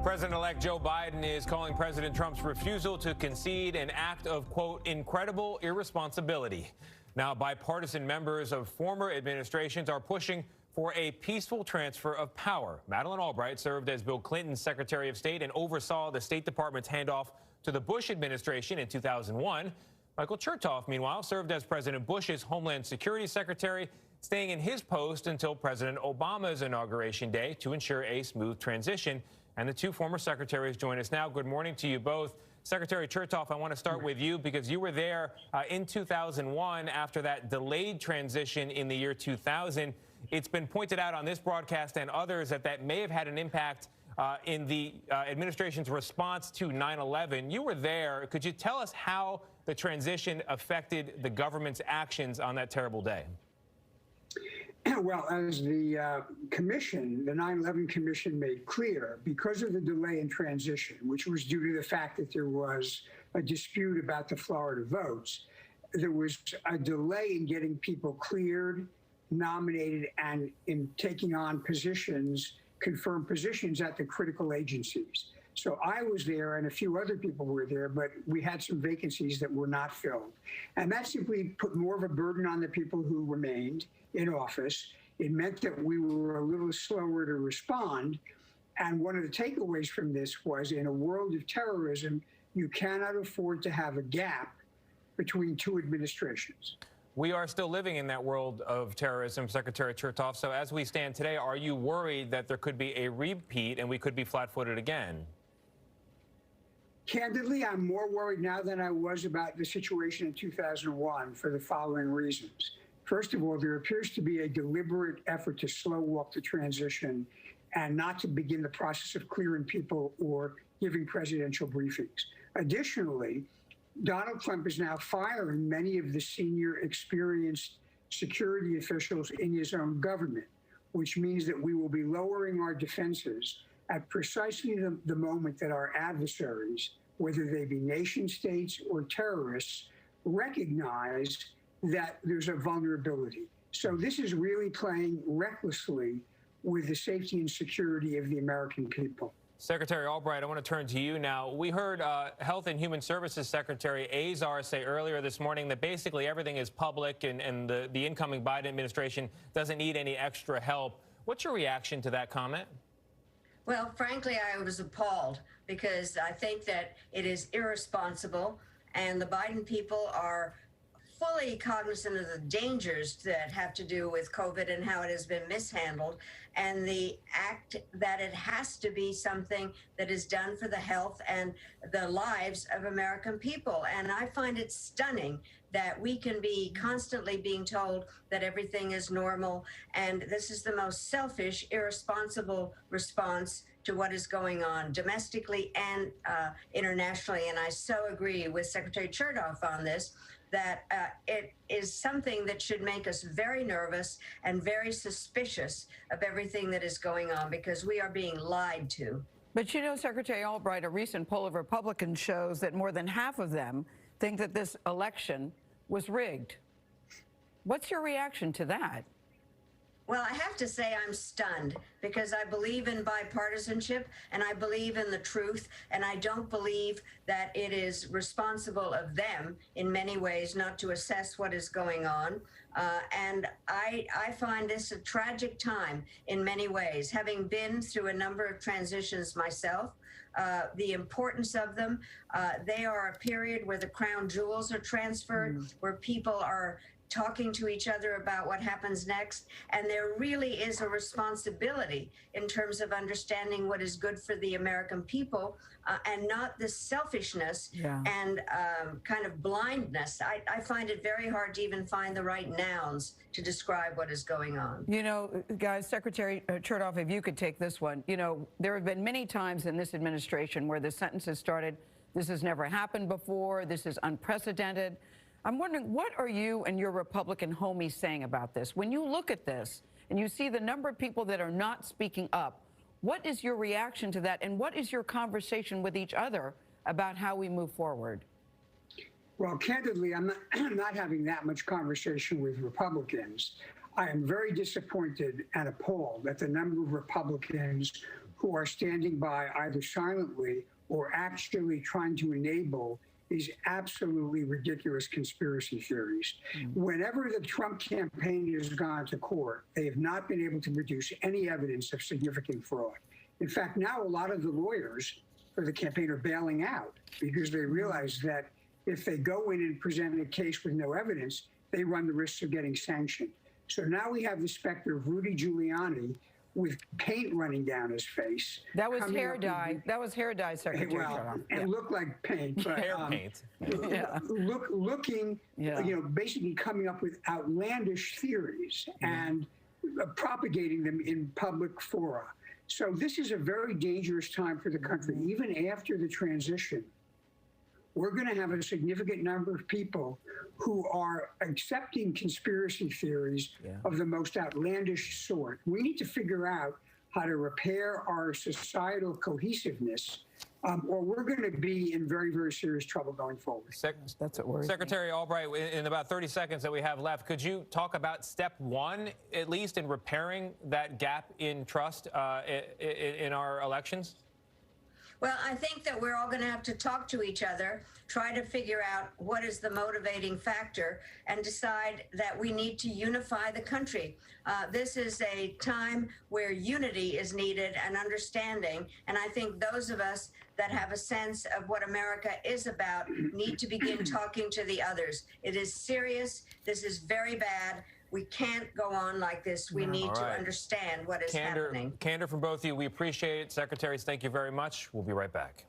President-elect Joe Biden is calling President Trump's refusal to concede an act of, quote, incredible irresponsibility. Now, bipartisan members of former administrations are pushing for a peaceful transfer of power. Madeleine Albright served as Bill Clinton's Secretary of State and oversaw the State Department's handoff to the Bush administration in 2001. Michael Chertoff, meanwhile, served as President Bush's Homeland Security Secretary, staying in his post until President Obama's inauguration day to ensure a smooth transition. And the two former secretaries join us now. Good morning to you both. Secretary Chertoff, I want to start with you because you were there in 2001 after that delayed transition in the year 2000. It's been pointed out on this broadcast and others that that may have had an impact in the administration's response to 9/11. You were there. Could you tell us how the transition affected the government's actions on that terrible day? Well, as the commission, the 9/11 Commission made clear, because of the delay in transition, which was due to the fact that there was a dispute about the Florida votes, there was a delay in getting people cleared, nominated, and in taking on positions, confirmed positions at the critical agencies. So I was there and a few other people were there, but we had some vacancies that were not filled. And that simply put more of a burden on the people who remained in office. It meant that we were a little slower to respond. And one of the takeaways from this was, in a world of terrorism, you cannot afford to have a gap between two administrations. We are still living in that world of terrorism, Secretary Chertoff. So as we stand today, are you worried that there could be a repeat and we could be flat-footed again? Candidly, I'm more worried now than I was about the situation in 2001 for the following reasons. First of all, there appears to be a deliberate effort to slow walk the transition and not to begin the process of clearing people or giving presidential briefings. Additionally, Donald Trump is now firing many of the senior experienced security officials in his own government, which means that we will be lowering our defenses at precisely the moment that our adversaries, whether they be nation states or terrorists, recognize that there's a vulnerability. So this is really playing recklessly with the safety and security of the American people. Secretary Albright, I want to turn to you now. We heard Health and Human Services Secretary Azar say earlier this morning that basically everything is public and the incoming Biden administration doesn't need any extra help. What's your reaction to that comment? Well, frankly, I was appalled because I think that it is irresponsible, and the Biden people are fully cognizant of the dangers that have to do with COVID and how it has been mishandled, and the act that it has to be something that is done for the health and the lives of American people. And I find it stunning that we can be constantly being told that everything is normal, and this is the most selfish, irresponsible response to what is going on domestically and internationally. And I so agree with Secretary Chertoff on this, that it is something that should make us very nervous and very suspicious of everything that is going on, because we are being lied to. But you know, Secretary Albright, a recent poll of Republicans shows that more than half of them think that this election was rigged. What's your reaction to that? Well, I have to say I'm stunned, because I believe in bipartisanship and I believe in the truth, and I don't believe that it is responsible of them in many ways not to assess what is going on. And I find this a tragic time in many ways, having been through a number of transitions myself. The importance of them, they are a period where the crown jewels are transferred, where people are talking to each other about what happens next. And there really is a responsibility in terms of understanding what is good for the American people, and not this selfishness and kind of blindness. I find it very hard to even find the right nouns to describe what is going on. You know, guys, Secretary Chertoff, if you could take this one. You know, there have been many times in this administration where the sentences started, this has never happened before, this is unprecedented. I'm wondering, what are you and your Republican homies saying about this? When you look at this and you see the number of people that are not speaking up, what is your reaction to that? And what is your conversation with each other about how we move forward? Well, candidly, I'm not having that much conversation with Republicans. I am very disappointed and appalled at the number of Republicans who are standing by either silently or actually trying to enable these absolutely ridiculous conspiracy theories. Whenever the Trump campaign has gone to court, they have not been able to produce any evidence of significant fraud. In fact, now a lot of the lawyers for the campaign are bailing out because they realize that if they go in and present a case with no evidence, they run the risk of getting sanctioned. So now we have the specter of Rudy Giuliani with paint running down his face. That was hair dye. That was hair dye, Secretary. Well, it looked like paint, but Hair paint. looking, basically coming up with outlandish theories and propagating them in public fora. So this is a very dangerous time for the country. Even after the transition, we're going to have a significant number of people who are accepting conspiracy theories of the most outlandish sort. We need to figure out how to repair our societal cohesiveness, or we're going to be in very, very serious trouble going forward. That's what worries me. Secretary Albright, in about 30 seconds that we have left, could you talk about step one, at least, in repairing that gap in trust in our elections? Well, I think that we're all going to have to talk to each other, try to figure out what is the motivating factor, and decide that we need to unify the country. This is a time where unity is needed and understanding, and I think those of us that have a sense of what America is about need to begin talking to the others. It is serious. This is very bad. We can't go on like this. We need to understand what is happening. Candor from both of you. We appreciate it. Secretaries, thank you very much. We'll be right back.